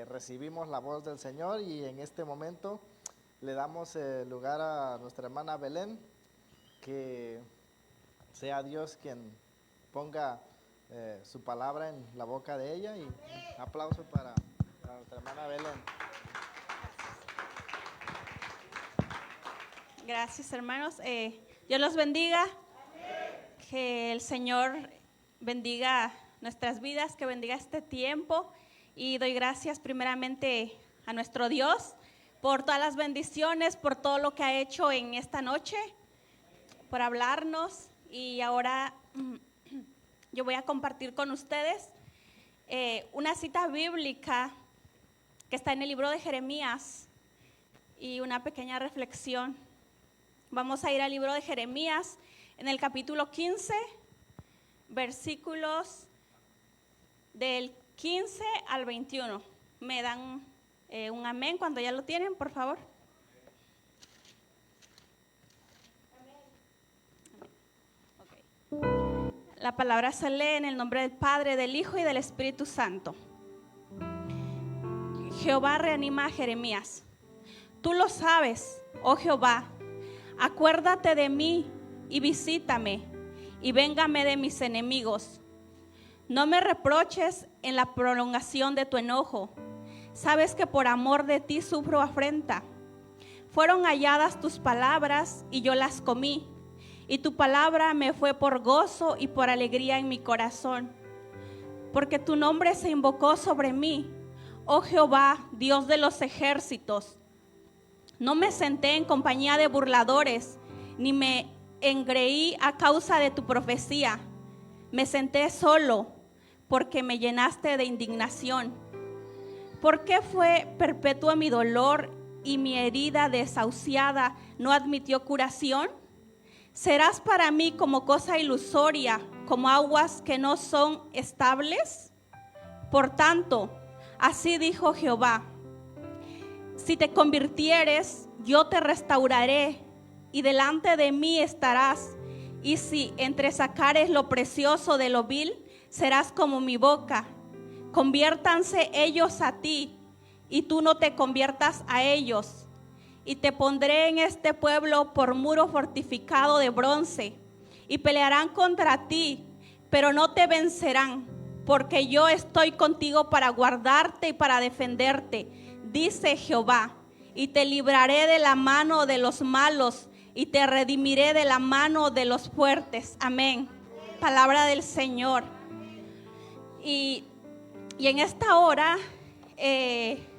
recibimos la voz del Señor y en este momento le damos lugar a nuestra hermana Belén, que sea Dios quien ponga su palabra en la boca de ella, y un aplauso para nuestra hermana Belén. Gracias, hermanos. Dios los bendiga. Que el Señor bendiga nuestras vidas, que bendiga este tiempo. Y doy gracias primeramente a nuestro Dios por todas las bendiciones, por todo lo que ha hecho en esta noche, por hablarnos. Y ahora yo voy a compartir con ustedes una cita bíblica que está en el libro de Jeremías y una pequeña reflexión. Vamos a ir al libro de Jeremías en el capítulo 15, versículos del 15 al 21. ¿Me dan un amén cuando ya lo tienen, por favor? Okay. La palabra se lee en el nombre del Padre, del Hijo y del Espíritu Santo. Jehová reanima a Jeremías. Tú lo sabes, oh Jehová, acuérdate de mí y visítame, y véngame de mis enemigos. No me reproches en la prolongación de tu enojo. Sabes que por amor de ti sufro afrenta. Fueron halladas tus palabras y yo las comí, y tu palabra me fue por gozo y por alegría en mi corazón. Porque tu nombre se invocó sobre mí, oh Jehová, Dios de los ejércitos. No me senté en compañía de burladores, ni me engreí a causa de tu profecía. Me senté solo, porque me llenaste de indignación. ¿Por qué fue perpetuo mi dolor y mi herida desahuciada no admitió curación? ¿Serás para mí como cosa ilusoria, como aguas que no son estables? Por tanto, así dijo Jehová: si te convirtieres, yo te restauraré, y delante de mí estarás. Y si entresacares lo precioso de lo vil, serás como mi boca. Conviértanse ellos a ti, y tú no te conviertas a ellos. Y te pondré en este pueblo por muro fortificado de bronce, y pelearán contra ti, pero no te vencerán, porque yo estoy contigo para guardarte y para defenderte, dice Jehová. Y te libraré de la mano de los malos, y te redimiré de la mano de los fuertes. Amén. Palabra del Señor. Y en esta hora,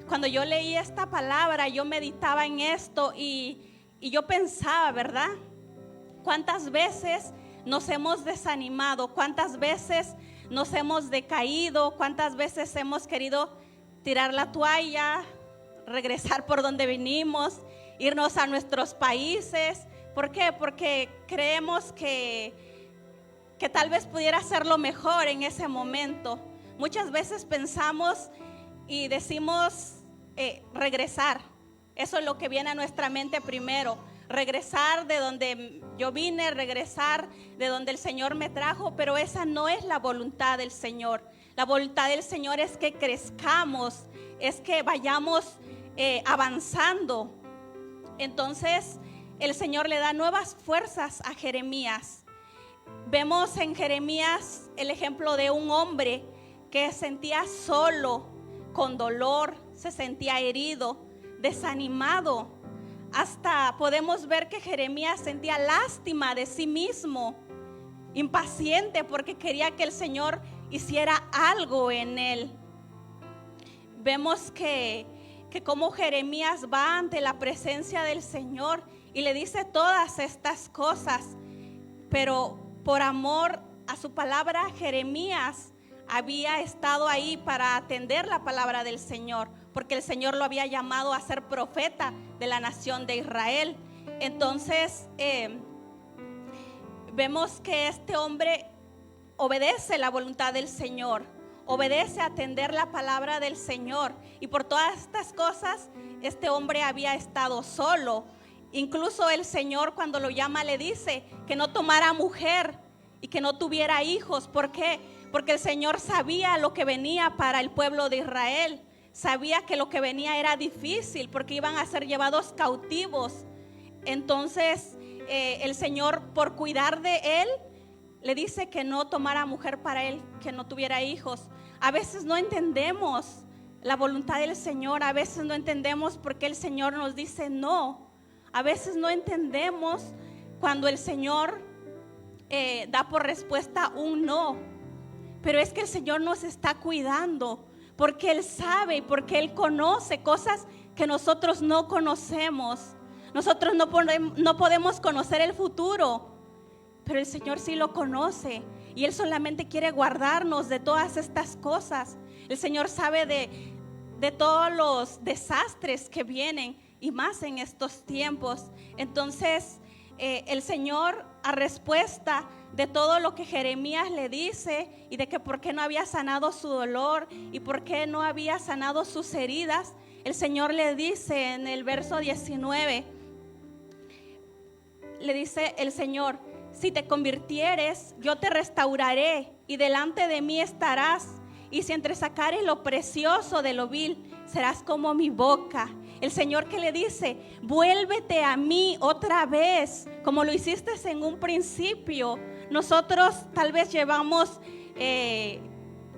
cuando yo leí esta palabra, yo meditaba en esto y yo pensaba, ¿verdad? ¿Cuántas veces nos hemos desanimado? ¿Cuántas veces nos hemos decaído? ¿Cuántas veces hemos querido tirar la toalla, regresar por donde vinimos, irnos a nuestros países? ¿Por qué? Porque creemos que tal vez pudiera ser lo mejor en ese momento. Muchas veces pensamos y decimos regresar. Eso es lo que viene a nuestra mente primero. Regresar de donde yo vine, regresar de donde el Señor me trajo, pero esa no es la voluntad del Señor. La voluntad del Señor es que crezcamos, es que vayamos avanzando. Entonces el Señor le da nuevas fuerzas a Jeremías. Vemos en Jeremías el ejemplo de un hombre que se sentía solo, con dolor, se sentía herido, desanimado. Hasta podemos ver que Jeremías sentía lástima de sí mismo, impaciente porque quería que el Señor hiciera algo en él. Vemos que como Jeremías va ante la presencia del Señor y le dice todas estas cosas, pero por amor a su palabra, Jeremías había estado ahí para atender la palabra del Señor, porque el Señor lo había llamado a ser profeta de la nación de Israel. Entonces vemos que este hombre obedece la voluntad del Señor, obedece a atender la palabra del Señor, y por todas estas cosas este hombre había estado solo. Incluso el Señor, cuando lo llama, le dice que no tomara mujer y que no tuviera hijos. ¿Por qué? Porque el Señor sabía lo que venía para el pueblo de Israel. sabía que lo que venía era difícil porque iban a ser llevados cautivos. Entonces el Señor, por cuidar de él, le dice que no tomara mujer para él, que no tuviera hijos. A veces no entendemos la voluntad del Señor, a veces no entendemos por qué el Señor nos dice no. A veces no entendemos cuando el Señor da por respuesta un no. Pero es que el Señor nos está cuidando porque Él sabe y porque Él conoce cosas que nosotros no conocemos. Nosotros no podemos conocer el futuro, pero el Señor sí lo conoce y Él solamente quiere guardarnos de todas estas cosas. El Señor sabe de todos los desastres que vienen y más en estos tiempos. Entonces el Señor, a respuesta de todo lo que Jeremías le dice y de que por qué no había sanado su dolor y por qué no había sanado sus heridas, el Señor le dice en el verso 19, le dice el Señor: si te convirtieres, yo te restauraré y delante de mí estarás, y si entresacares lo precioso de lo vil, serás como mi boca. El Señor que le dice: vuélvete a mí otra vez, como lo hiciste en un principio. Nosotros tal vez llevamos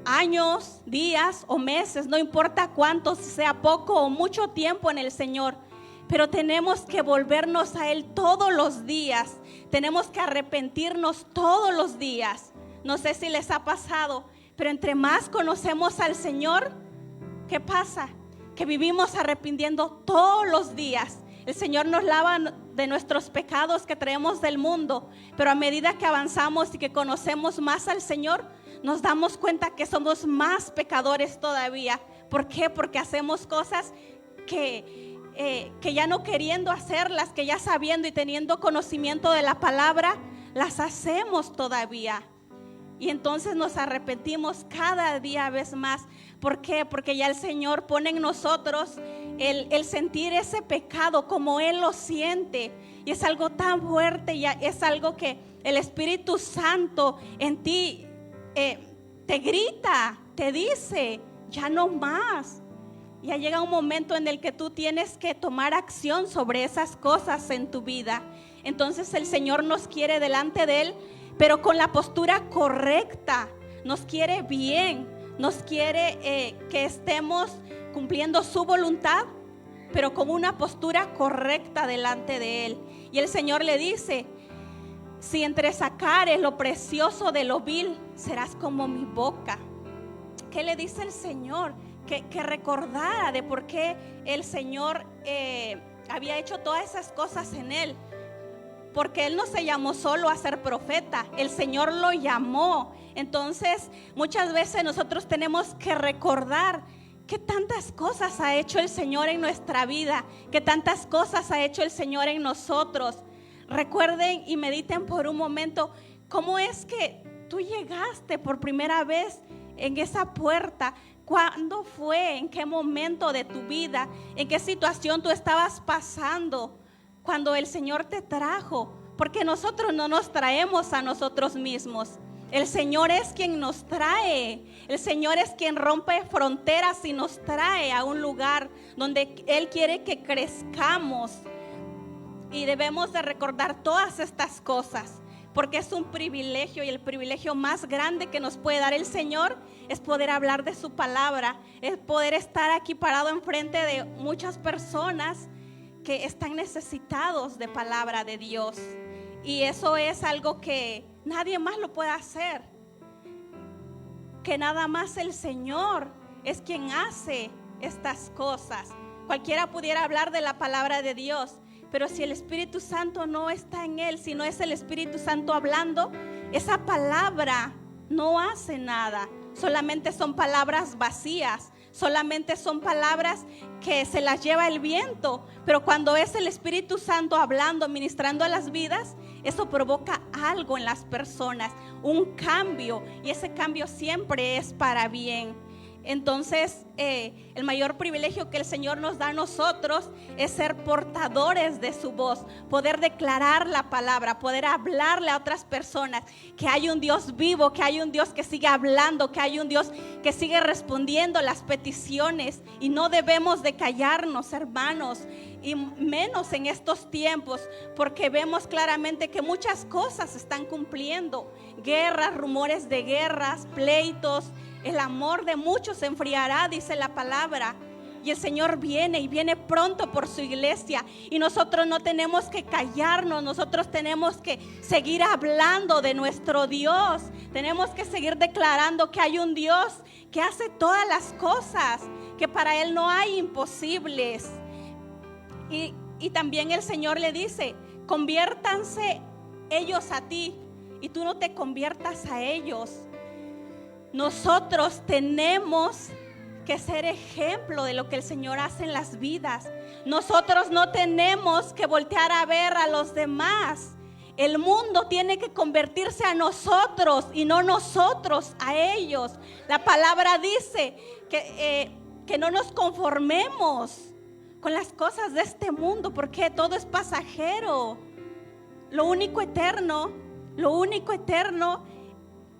años, días o meses, no importa cuánto, sea poco o mucho tiempo en el Señor, pero tenemos que volvernos a Él todos los días. Tenemos que arrepentirnos todos los días. No sé si les ha pasado, pero entre más conocemos al Señor, ¿qué pasa? Que vivimos arrepintiendo todos los días. El Señor nos lava de nuestros pecados que traemos del mundo, pero a medida que avanzamos y que conocemos más al Señor, nos damos cuenta que somos más pecadores todavía. ¿Por qué? Porque hacemos cosas que ya no queriendo hacerlas, que ya sabiendo y teniendo conocimiento de la palabra, las hacemos todavía. Y entonces nos arrepentimos cada día vez más. ¿Por qué? Porque ya el Señor pone en nosotros el sentir ese pecado como Él lo siente. Y es algo tan fuerte, y es algo que el Espíritu Santo en ti te grita, te dice: ya no más. Ya llega un momento en el que tú tienes que tomar acción sobre esas cosas en tu vida. Entonces el Señor nos quiere delante de Él, pero con la postura correcta. Nos quiere bien, nos quiere que estemos cumpliendo su voluntad, pero con una postura correcta delante de Él. Y el Señor le dice: si entresacares lo precioso de lo vil, serás como mi boca. ¿Qué le dice el Señor? Que recordara de por qué el Señor había hecho todas esas cosas en él. Porque Él no se llamó solo a ser profeta, el Señor lo llamó. Entonces muchas veces nosotros tenemos que recordar qué tantas cosas ha hecho el Señor en nuestra vida, qué tantas cosas ha hecho el Señor en nosotros. Recuerden y mediten por un momento cómo es que tú llegaste por primera vez en esa puerta. ¿Cuándo fue? ¿En qué momento de tu vida? ¿En qué situación tú estabas pasando cuando el Señor te trajo? Porque nosotros no nos traemos a nosotros mismos. El Señor es quien nos trae. El Señor es quien rompe fronteras y nos trae a un lugar donde Él quiere que crezcamos. Y debemos de recordar todas estas cosas, porque es un privilegio, y el privilegio más grande que nos puede dar el Señor es poder hablar de su palabra, es poder estar aquí parado enfrente de muchas personas que están necesitados de palabra de Dios. Y eso es algo que nadie más lo puede hacer, que nada más el Señor es quien hace estas cosas. Cualquiera pudiera hablar de la palabra de Dios, pero si el Espíritu Santo no está en él, si no es el Espíritu Santo hablando, esa palabra no hace nada. Solamente son palabras vacías, solamente son palabras que se las lleva el viento. Pero cuando es el Espíritu Santo hablando, ministrando a las vidas, eso provoca algo en las personas, un cambio, y ese cambio siempre es para bien. Entonces, el mayor privilegio que el Señor nos da a nosotros es ser portadores de su voz, poder declarar la palabra, poder hablarle a otras personas que hay un Dios vivo, que hay un Dios que sigue hablando, que hay un Dios que sigue respondiendo las peticiones, y no debemos de callarnos, hermanos, y menos en estos tiempos, porque vemos claramente que muchas cosas se están cumpliendo: guerras, rumores de guerras, pleitos. El amor de muchos se enfriará, dice la palabra. Y el Señor viene, y viene pronto por su iglesia. Y nosotros no tenemos que callarnos. Nosotros tenemos que seguir hablando de nuestro Dios. Tenemos que seguir declarando que hay un Dios que hace todas las cosas, que para Él no hay imposibles. Y también el Señor le dice: conviértanse ellos a ti, y tú no te conviertas a ellos. Nosotros tenemos que ser ejemplo de lo que el Señor hace en las vidas. Nosotros no tenemos que voltear a ver a los demás. El mundo tiene que convertirse a nosotros y no nosotros a ellos. La palabra dice que no nos conformemos con las cosas de este mundo, porque todo es pasajero. Lo único eterno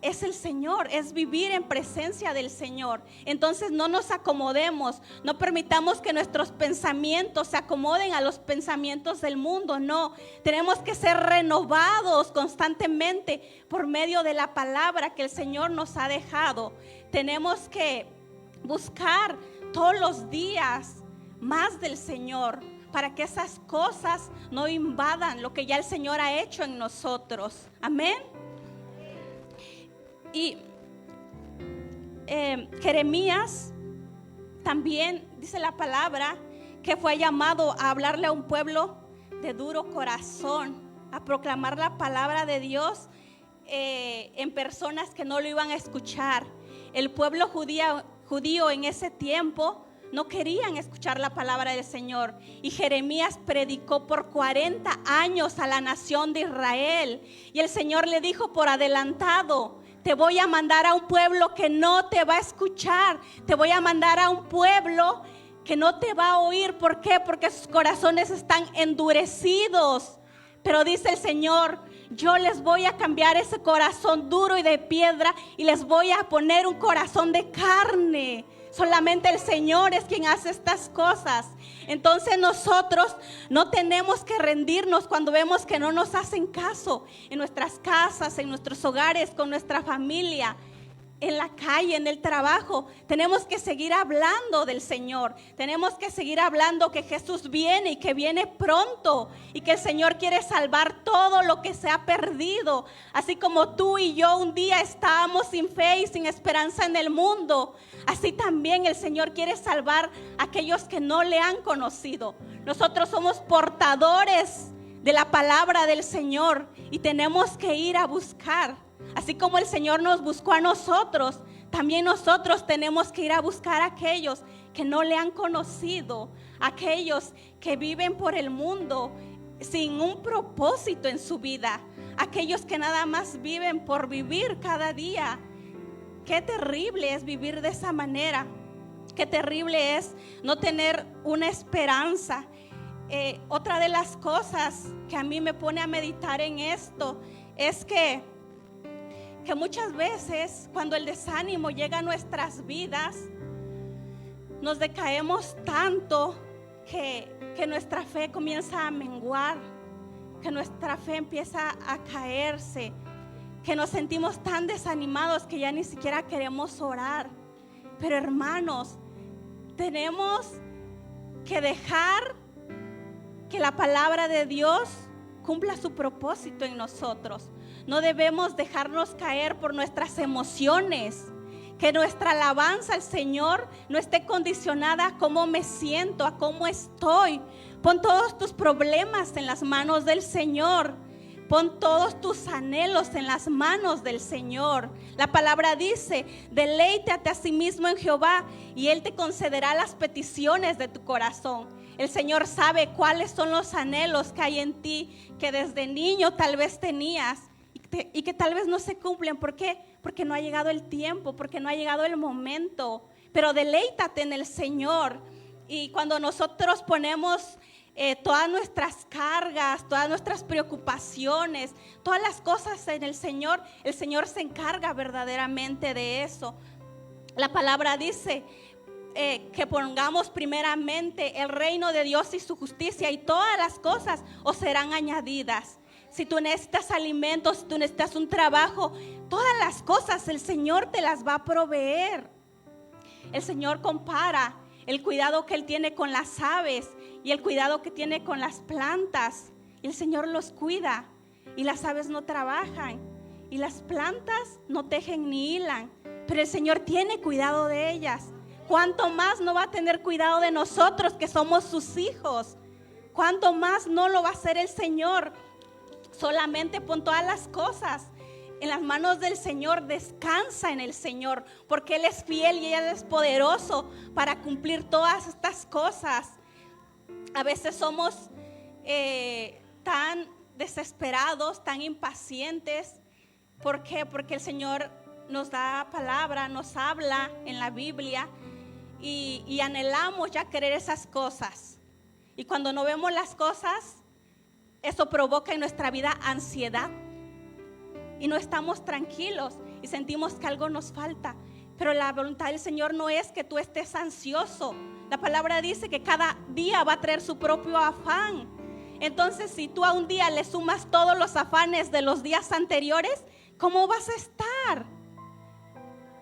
es el Señor, es vivir en presencia del Señor. Entonces no nos acomodemos, no permitamos que nuestros pensamientos se acomoden a los pensamientos del mundo. No, tenemos que ser renovados constantemente por medio de la palabra que el Señor nos ha dejado. Tenemos que buscar todos los días más del Señor, para que esas cosas no invadan lo que ya el Señor ha hecho en nosotros. Amén. Y Jeremías también dice la palabra que fue llamado a hablarle a un pueblo de duro corazón, a proclamar la palabra de Dios en personas que no lo iban a escuchar. El pueblo judío en ese tiempo no querían escuchar la palabra del Señor, y Jeremías predicó por 40 años a la nación de Israel, y el Señor le dijo por adelantado: te voy a mandar a un pueblo que no te va a escuchar, te voy a mandar a un pueblo que no te va a oír. ¿Por qué? Porque sus corazones están endurecidos. Pero dice el Señor: yo les voy a cambiar ese corazón duro y de piedra, y les voy a poner un corazón de carne. Solamente el Señor es quien hace estas cosas. Entonces nosotros no tenemos que rendirnos cuando vemos que no nos hacen caso en nuestras casas, en nuestros hogares, con nuestra familia, en la calle, en el trabajo. Tenemos que seguir hablando del Señor. Tenemos que seguir hablando que Jesús viene y que viene pronto, y que el Señor quiere salvar todo lo que se ha perdido. Así como tú y yo un día estábamos sin fe y sin esperanza en el mundo, así también el Señor quiere salvar a aquellos que no le han conocido. Nosotros somos portadores de la palabra del Señor, y tenemos que ir a buscar. Así como el Señor nos buscó a nosotros, también nosotros tenemos que ir a buscar a aquellos que no le han conocido, aquellos que viven por el mundo sin un propósito en su vida, aquellos que nada más viven por vivir cada día. Qué terrible es vivir de esa manera. Qué terrible es no tener una esperanza. Otra de las cosas que a mí me pone a meditar en esto es que muchas veces cuando el desánimo llega a nuestras vidas, nos decaemos tanto que nuestra fe comienza a menguar, que nuestra fe empieza a caerse, que nos sentimos tan desanimados que ya ni siquiera queremos orar. Pero hermanos, tenemos que dejar que la palabra de Dios cumpla su propósito en nosotros. No debemos dejarnos caer por nuestras emociones. Que nuestra alabanza al Señor no esté condicionada a cómo me siento, a cómo estoy. Pon todos tus problemas en las manos del Señor. Pon todos tus anhelos en las manos del Señor. La palabra dice: deleítate a sí mismo en Jehová, y Él te concederá las peticiones de tu corazón. El Señor sabe cuáles son los anhelos que hay en ti, que desde niño tal vez tenías y que tal vez no se cumplen. ¿Por qué? Porque no ha llegado el tiempo, porque no ha llegado el momento. pero deleítate en el Señor. Y cuando nosotros ponemos todas nuestras cargas, todas nuestras preocupaciones, todas las cosas en el Señor se encarga verdaderamente de eso. La palabra dice que pongamos primeramente el reino de Dios y su justicia, y todas las cosas os serán añadidas. Si tú necesitas alimentos, si tú necesitas un trabajo, todas las cosas el Señor te las va a proveer. El Señor compara el cuidado que Él tiene con las aves y el cuidado que tiene con las plantas. Y el Señor los cuida, y las aves no trabajan, y las plantas no tejen ni hilan, pero el Señor tiene cuidado de ellas. ¿Cuánto más no va a tener cuidado de nosotros, que somos sus hijos? ¿Cuánto más no lo va a hacer el Señor? Solamente pon todas las cosas en las manos del Señor, descansa en el Señor, porque Él es fiel y Él es poderoso para cumplir todas estas cosas. A veces somos tan desesperados, tan impacientes. ¿Por qué? Porque el Señor nos da palabra, nos habla en la Biblia, y anhelamos ya querer esas cosas. Y cuando no vemos las cosas, eso provoca en nuestra vida ansiedad. Y no estamos tranquilos y sentimos que algo nos falta. Pero la voluntad del Señor no es que tú estés ansioso. La palabra dice que cada día va a traer su propio afán. Entonces, si tú a un día le sumas todos los afanes de los días anteriores, ¿cómo vas a estar?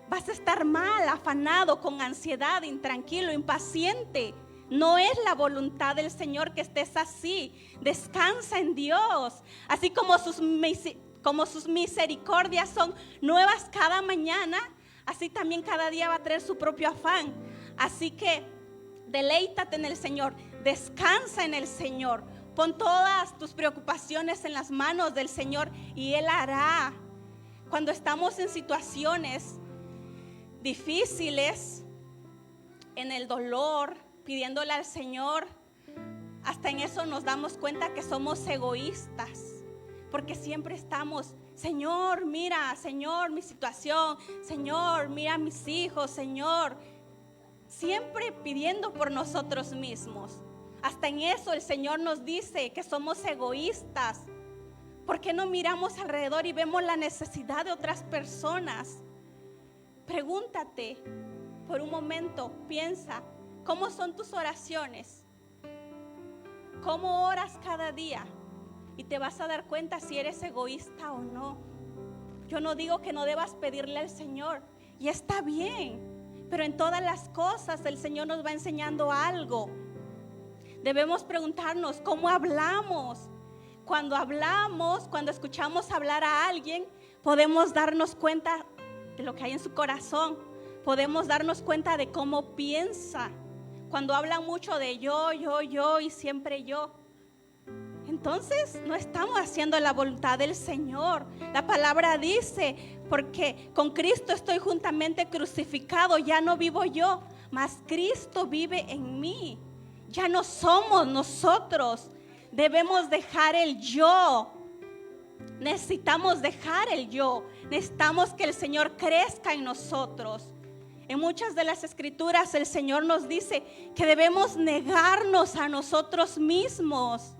Vas a estar mal, afanado, con ansiedad, intranquilo, impaciente. No es la voluntad del Señor que estés así. Descansa en Dios. Así como sus misericordias son nuevas cada mañana, así también cada día va a traer su propio afán. Así que deleítate en el Señor, descansa en el Señor, pon todas tus preocupaciones en las manos del Señor y Él hará. Cuando estamos en situaciones difíciles, en el dolor, pidiéndole al Señor, hasta en eso nos damos cuenta que somos egoístas. Porque siempre estamos, Señor, mira, Señor, mi situación, Señor, mira mis hijos, Señor. Siempre pidiendo por nosotros mismos. Hasta en eso el Señor nos dice que somos egoístas. ¿Por qué no miramos alrededor y vemos la necesidad de otras personas? Pregúntate por un momento, piensa, ¿cómo son tus oraciones? ¿Cómo oras cada día? Y te vas a dar cuenta si eres egoísta o no. Yo no digo que no debas pedirle al Señor, y está bien, pero en todas las cosas el Señor nos va enseñando algo. Debemos preguntarnos cómo hablamos. Cuando hablamos, cuando escuchamos hablar a alguien, podemos darnos cuenta de lo que hay en su corazón. Podemos darnos cuenta de cómo piensa. Cuando hablan mucho de yo y siempre yo, entonces no estamos haciendo la voluntad del Señor. La palabra dice, porque con Cristo estoy juntamente crucificado, ya no vivo yo, mas Cristo vive en mí. Ya no somos nosotros. Debemos dejar el yo. Necesitamos dejar el yo. Necesitamos que el Señor crezca en nosotros. En muchas de las escrituras el Señor nos dice que debemos negarnos a nosotros mismos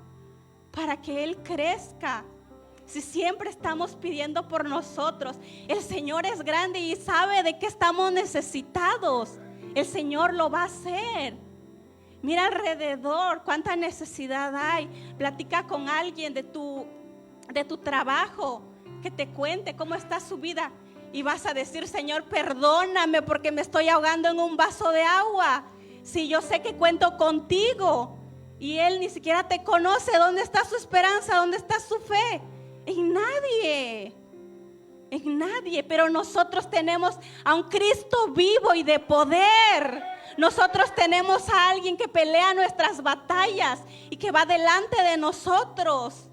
para que Él crezca. Si siempre estamos pidiendo por nosotros, el Señor es grande y sabe de qué estamos necesitados. El Señor lo va a hacer. Mira alrededor cuánta necesidad hay. Platica con alguien de tu trabajo, que te cuente cómo está su vida. Y vas a decir, Señor, perdóname porque me estoy ahogando en un vaso de agua. Si yo sé que cuento contigo y Él ni siquiera te conoce, ¿dónde está su esperanza? ¿Dónde está su fe? En nadie. En nadie. Pero nosotros tenemos a un Cristo vivo y de poder. Nosotros tenemos a alguien que pelea nuestras batallas y que va delante de nosotros,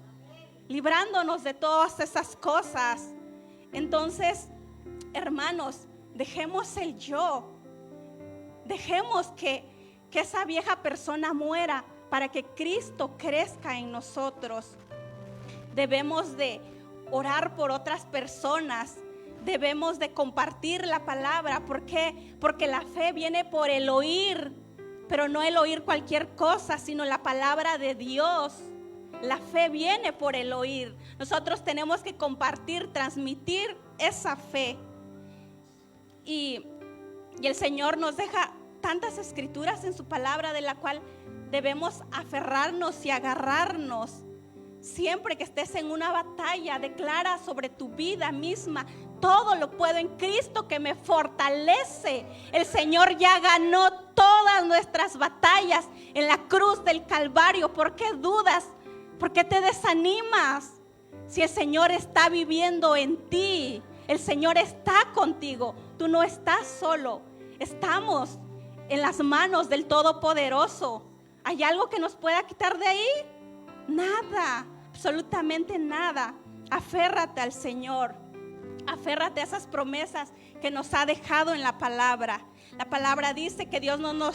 librándonos de todas esas cosas. Entonces, hermanos, dejemos el yo. Dejemos que esa vieja persona muera para que Cristo crezca en nosotros. Debemos de orar por otras personas. debemos de compartir la palabra. ¿Por qué? Porque la fe viene por el oír, pero no el oír cualquier cosa, sino la palabra de Dios. La fe viene por el oír. Nosotros tenemos que compartir, transmitir esa fe. Y el Señor nos deja tantas escrituras en su palabra de la cual debemos aferrarnos y agarrarnos. Siempre que estés en una batalla, declara sobre tu vida misma: todo lo puedo en Cristo que me fortalece. El Señor ya ganó todas nuestras batallas en la cruz del Calvario. ¿Por qué dudas? ¿Por qué te desanimas? Si el Señor está viviendo en ti, el Señor está contigo, tú no estás solo. Estamos en las manos del Todopoderoso. ¿Hay algo que nos pueda quitar de ahí? Nada, absolutamente nada. Aférrate al Señor. Aférrate a esas promesas que nos ha dejado en la palabra. La palabra dice que Dios no nos